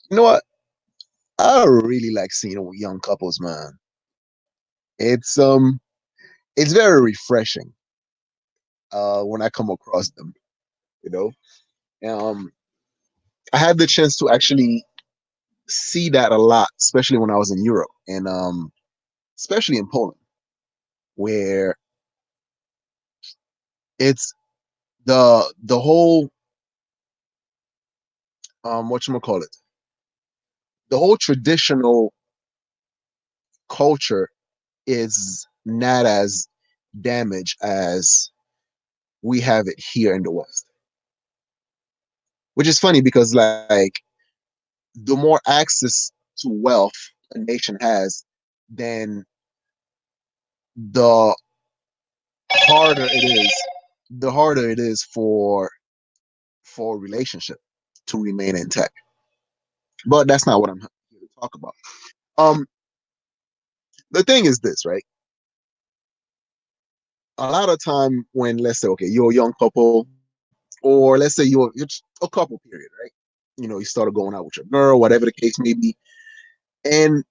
You know what? I really like seeing young couples, man. It's um it's very refreshing when I come across them, you know. Um I had the chance to actually see that a lot, especially when I was in Europe and especially in Poland, where it's the whole call it, the whole traditional culture is not as damaged as we have it here in the West. Which is funny because like the more access to wealth a nation has, then the harder it is, the harder it is for a relationship to remain intact. But that's not what I'm here to talk about. Um, the thing is this, right? A lot of time when let's say, okay, you're a young couple, or let's say you're a couple period, right? You know, you started going out with your girl, whatever the case may be, and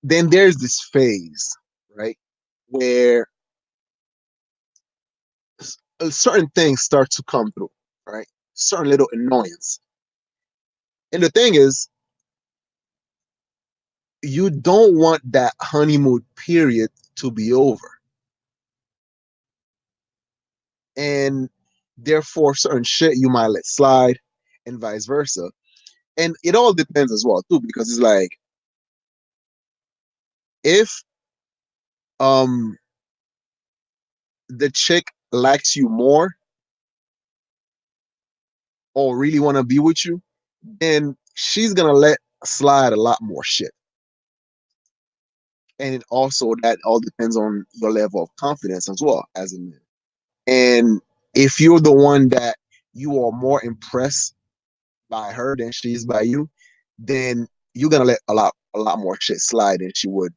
then there's this phase, right, where certain things start to come through, right? Certain little annoyance. And the thing is, you don't want that honeymoon period to be over. And therefore, certain shit you might let slide and vice versa. And it all depends as well, too, because it's like if um the chick likes you more or really want to be with you, then she's gonna let slide a lot more shit. And it also that all depends on your level of confidence as well as a man. And if you're the one that you are more impressed by her than she's by you, then you're gonna let a lot more shit slide than she would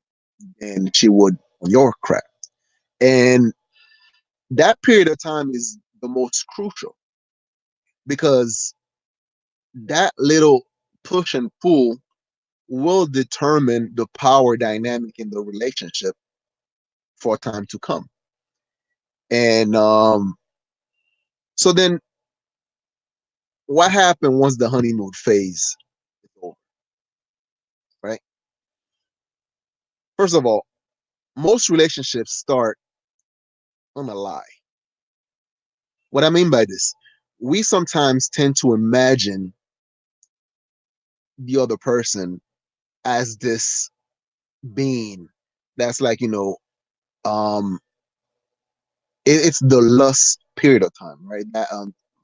on your crap. And that period of time is the most crucial because that little push and pull will determine the power dynamic in the relationship for time to come. And so then what happened once the honeymoon phase is over, right? First of all, most relationships start on a lie. What I mean by this, we sometimes tend to imagine the other person as this being that's like, um, it's the lust period of time, right?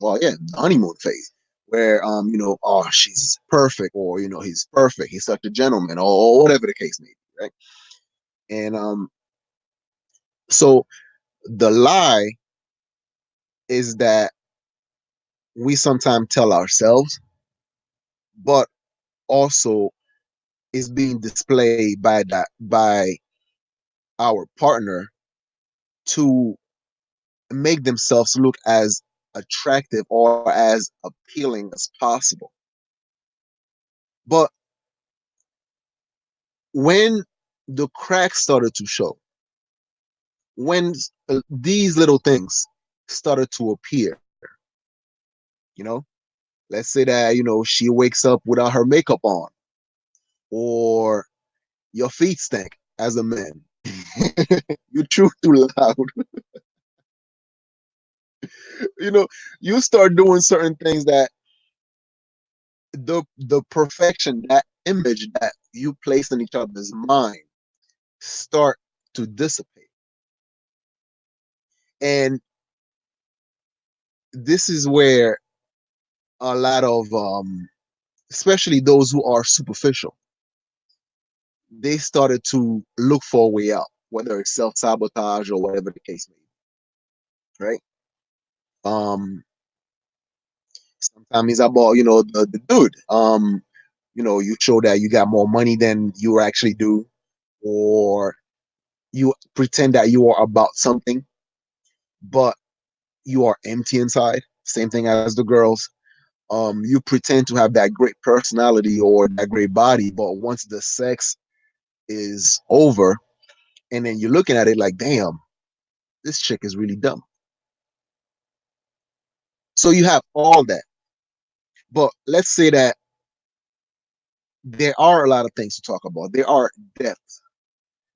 Well, yeah, the honeymoon phase where, oh, she's perfect, or he's perfect, he's such a gentleman, or whatever the case may be, right? And so the lie is that we sometimes tell ourselves, but also is being displayed by our partner to make themselves look as attractive or as appealing as possible. But when the cracks started to show, when these little things started to appear, you know, let's say that she wakes up without her makeup on, or your feet stink as a man. You chew too loud. you know, you start doing certain things that the perfection, that image that you place in each other's mind start to dissipate. And this is where a lot of especially those who are superficial, they started to look for a way out, whether it's self-sabotage or whatever the case may be, right? Um Sometimes it's about, the dude. You show that you got more money than you actually do, or you pretend that you are about something, but you are empty inside. Same thing as the girls. You pretend to have that great personality or that great body, but once the sex is over, and then you're looking at it like, damn, this chick is really dumb. So you have all that. But let's say that there are a lot of things to talk about. There are depth.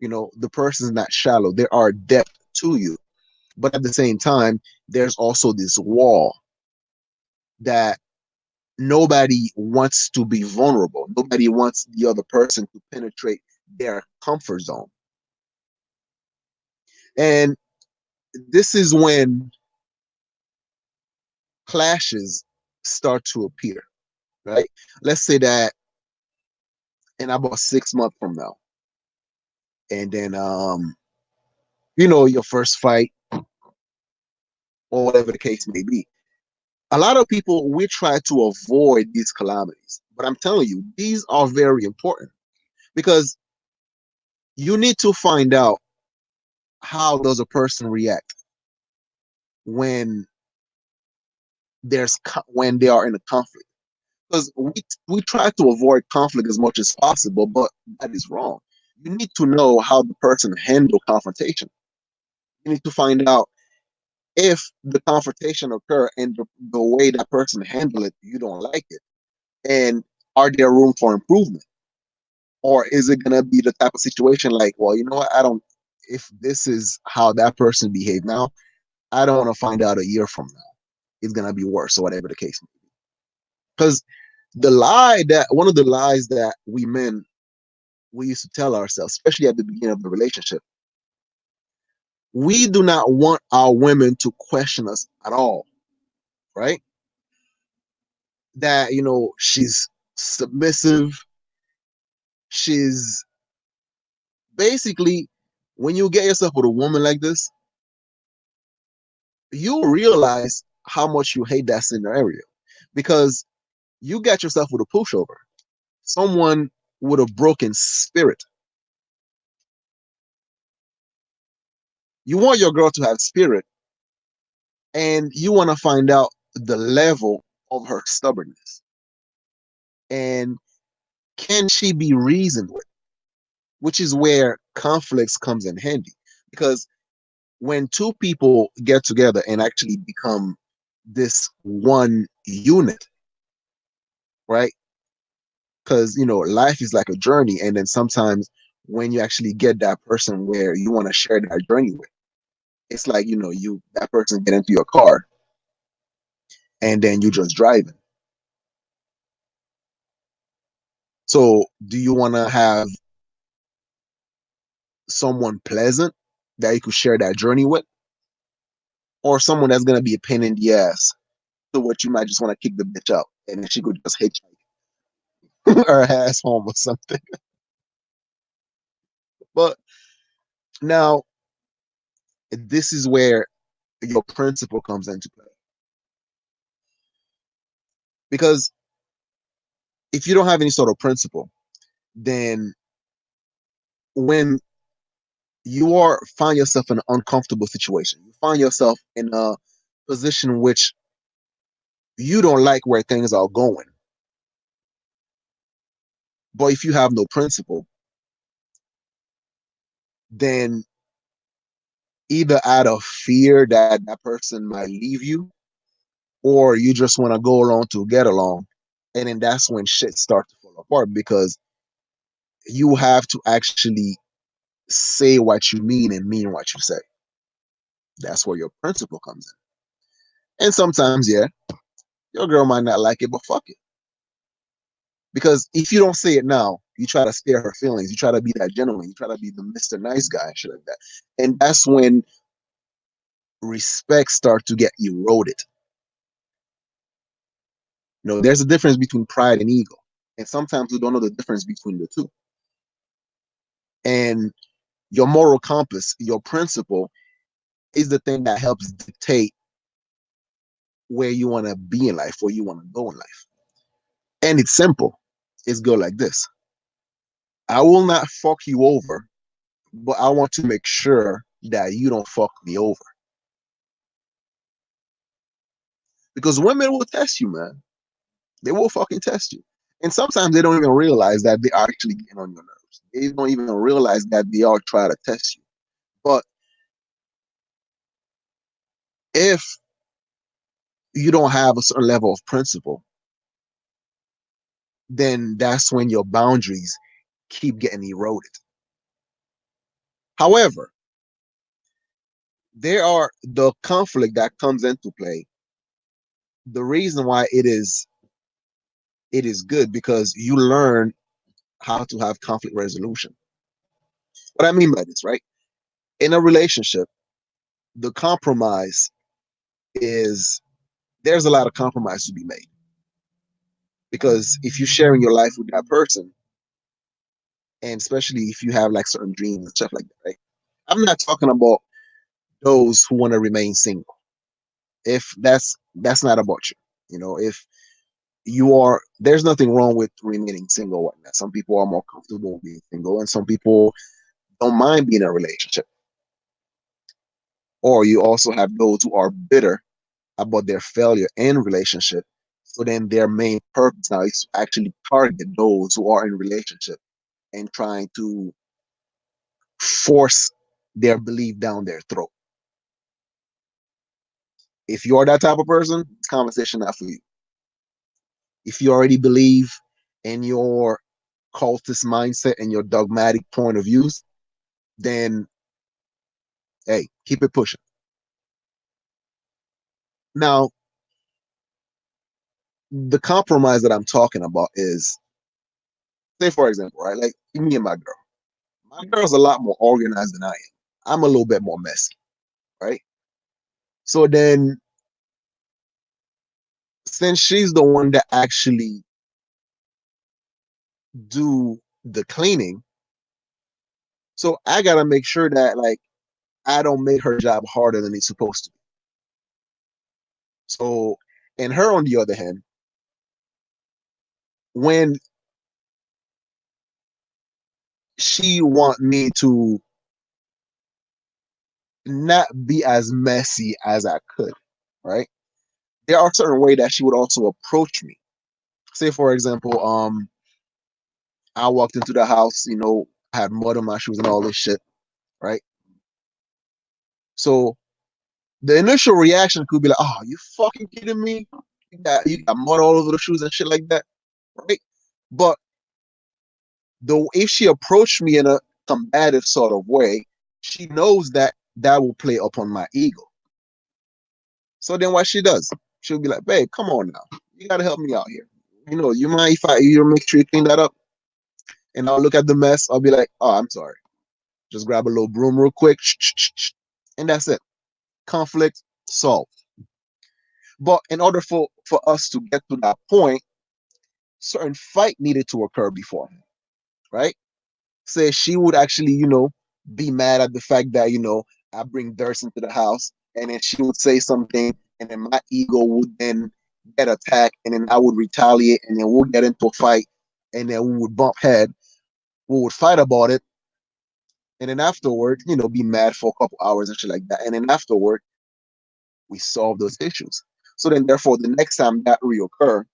The person's not shallow. There are depth to you. But at the same time, there's also this wall that nobody wants to be vulnerable. Nobody wants the other person to penetrate their comfort zone. And this is when clashes start to appear, right? Let's say that in about 6 months from now, and then your first fight or whatever the case may be. A lot of people, we try to avoid these calamities, but I'm telling you, these are very important because you need to find out how does a person react when when they are in a conflict, because we try to avoid conflict as much as possible, but that is wrong. You need to know how the person handle confrontation. You need to find out if the confrontation occur and the way that person handle it, you don't like it, and are there room for improvement, or is it gonna be the type of situation like, well, you know what, I don't. If this is how that person behave now, I don't want to find out a year from now. It's gonna be worse, or whatever the case may be. Because one of the lies that we men, we used to tell ourselves, especially at the beginning of the relationship, we do not want our women to question us at all, right? That she's submissive, she's basically, when you get yourself with a woman like this, you'll realize how much you hate that scenario, because you got yourself with a pushover, someone with a broken spirit. You want your girl to have spirit, and you want to find out the level of her stubbornness, and can she be reasoned with, which is where conflicts comes in handy. Because when two people get together and actually become this one unit, right? Because life is like a journey, and then sometimes when you actually get that person where you want to share that journey with, it's like you that person get into your car, and then you just driving. So do you want to have someone pleasant that you could share that journey with, or someone that's gonna be a pain in the ass, to what you might just want to kick the bitch out and then she could just hitchhike or ass home or something? But now, this is where your principle comes into play, because if you don't have any sort of principle, then when you are find yourself in an uncomfortable situation, you find yourself in a position which you don't like where things are going, but if you have no principle, then either out of fear that that person might leave you, or you just want to go along to get along, and then that's when shit starts to fall apart, because you have to actually say what you mean and mean what you say. That's where your principle comes in. And sometimes, yeah, your girl might not like it, but fuck it. Because if you don't say it now, you try to spare her feelings. You try to be that gentleman. You try to be the Mr. Nice guy, shit like that. And that's when respect starts to get eroded. There's a difference between pride and ego. And sometimes we don't know the difference between the two. And your moral compass, your principle, is the thing that helps dictate where you want to be in life, where you want to go in life. And it's simple. It's go like this: I will not fuck you over, but I want to make sure that you don't fuck me over. Because women will test you, man. They will fucking test you. And sometimes they don't even realize that they are actually getting on your nerves. They don't even realize that they are trying to test you. But if you don't have a certain level of principle, then that's when your boundaries keep getting eroded. However, there are the conflict that comes into play. The reason why it is good because you learn how to have conflict resolution. What I mean by this, right? In a relationship, the compromise is there's a lot of compromise to be made because if you're sharing your life with that person, and especially if you have like certain dreams and stuff like that, right? I'm not talking about those who want to remain single. If that's not about you, if you are, there's nothing wrong with remaining single. Whatnot. Some people are more comfortable being single, and some people don't mind being in a relationship. Or you also have those who are bitter about their failure in relationship. So then their main purpose now is to actually target those who are in relationship and trying to force their belief down their throat. If you're that type of person, it's conversation not for you. If you already believe in your cultist mindset and your dogmatic point of views, then hey, keep it pushing. Now, the compromise that I'm talking about is, say, for example, right? Like me and my girl. My girl's a lot more organized than I am. I'm a little bit more messy, right? So then, since she's the one that actually do the cleaning, so I gotta make sure that like I don't make her job harder than it's supposed to be. So, and her on the other hand, when she want me to not be as messy as I could, right? There are certain way that she would also approach me. Say for example, I walked into the house, I had mud on my shoes and all this shit, right? So the initial reaction could be like, "Oh, you fucking kidding me? You got mud all over the shoes and shit like that, right?" But though, if she approached me in a combative sort of way, she knows that that will play upon my ego. So then, what she does, she'll be like, "Babe, come on now, you gotta help me out here. You mind if you make sure you clean that up?" And I'll look at the mess. I'll be like, "Oh, I'm sorry. Just grab a little broom real quick, and that's it. Conflict solved." But in order for us to get to that point, certain fight needed to occur before, right? Say she would actually, be mad at the fact that, I bring dirt into the house, and then she would say something, and then my ego would then get attacked, and then I would retaliate, and then we'll get into a fight, and then we would bump head, we would fight about it, and then afterward, be mad for a couple hours and shit like that. And then afterward, we solve those issues. So then, therefore, the next time that reoccur,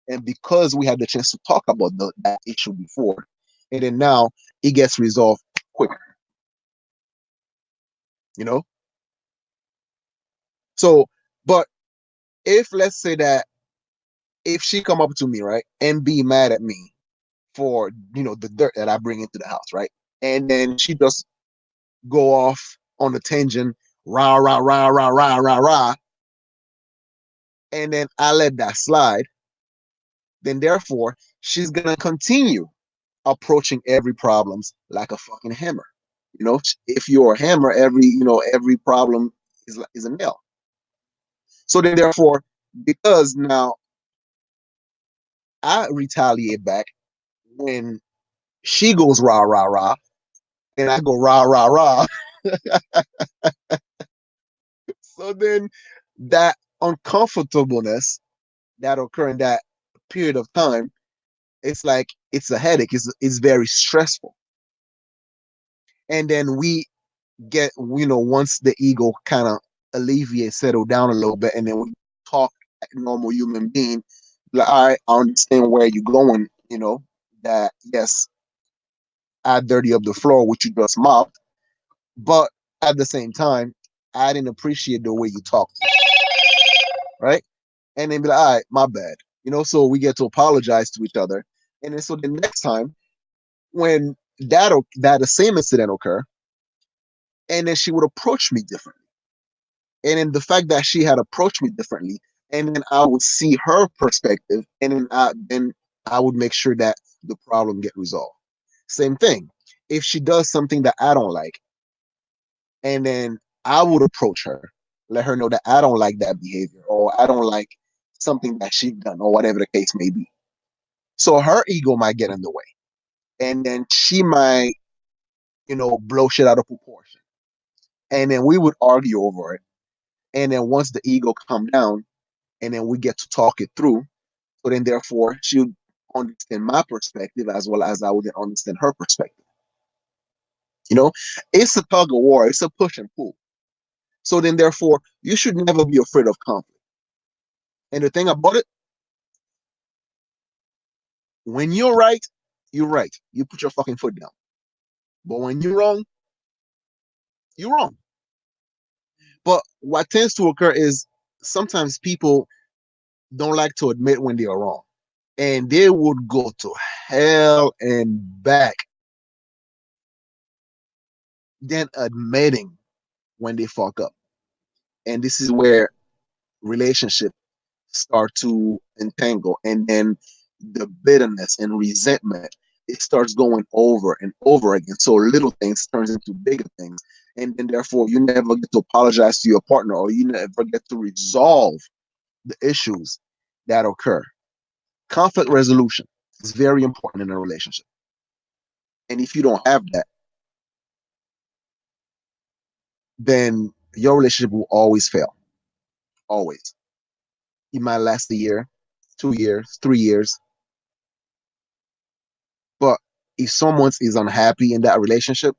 and because we had the chance to talk about that issue before, and then now it gets resolved quicker, you know. So, but if let's say that if she come up to me, right, and be mad at me for the dirt that I bring into the house, right, and then she just go off on a tangent, rah rah rah rah rah rah rah, and then I let that slide, then therefore she's gonna continue approaching every problems like a fucking hammer. If you're a hammer, every problem is a nail. So then, therefore, because now I retaliate back when she goes rah rah rah, and I go rah rah rah. So then, that uncomfortableness that occur in that period of time, it's like it's a headache. It's very stressful. And then we get, once the ego kind of alleviates, settle down a little bit, and then we talk like a normal human being, Like, I understand where you're going, that yes, I dirty up the floor, which you just mopped, but at the same time, I didn't appreciate the way you talked, right? And then be like, all right, my bad. So we get to apologize to each other. And then so the next time when that the same incident occur, and then she would approach me differently. And then the fact that she had approached me differently, and then I would see her perspective, and then I would make sure that the problem get resolved. Same thing. If she does something that I don't like, and then I would approach her, let her know that I don't like that behavior, or I don't like something that she done, or whatever the case may be. So her ego might get in the way, and then she might, blow shit out of proportion, and then we would argue over it. And then once the ego come down, and then we get to talk it through, so then therefore she would understand my perspective as well as I would understand her perspective. You know, it's a tug of war, it's a push and pull. So then therefore you should never be afraid of conflict. And the thing about it, when you're right, you're right. You put your fucking foot down. But when you're wrong, you're wrong. But what tends to occur is sometimes people don't like to admit when they are wrong. And they would go to hell and back then admitting when they fuck up. And this is where relationships start to entangle, and then the bitterness and resentment, it starts going over and over again. So little things turns into bigger things, and then therefore you never get to apologize to your partner, or you never get to resolve the issues that occur. Conflict resolution is very important in a relationship, and if you don't have that, then your relationship will always fail. Always. It might last a year, 2 years, 3 years, but if someone is unhappy in that relationship,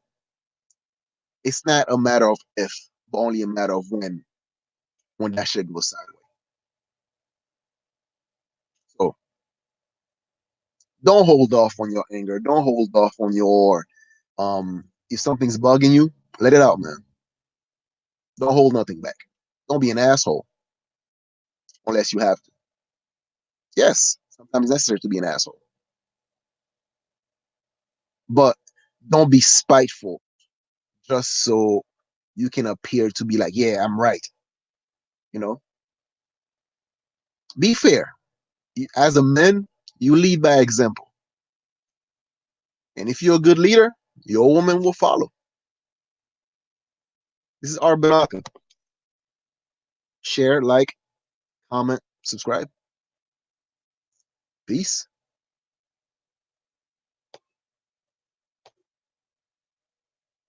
it's not a matter of if, but only a matter of when that shit goes sideways. So don't hold off on your anger. Don't hold off on your if something's bugging you, let it out, man. Don't hold nothing back. Don't be an asshole unless you have to. Yes, sometimes it's necessary to be an asshole. But don't be spiteful just so you can appear to be like, yeah, I'm right. You know, be fair. As a man, you lead by example. And if you're a good leader, your woman will follow. This is Arbanaka. Share, like, comment, subscribe. Peace.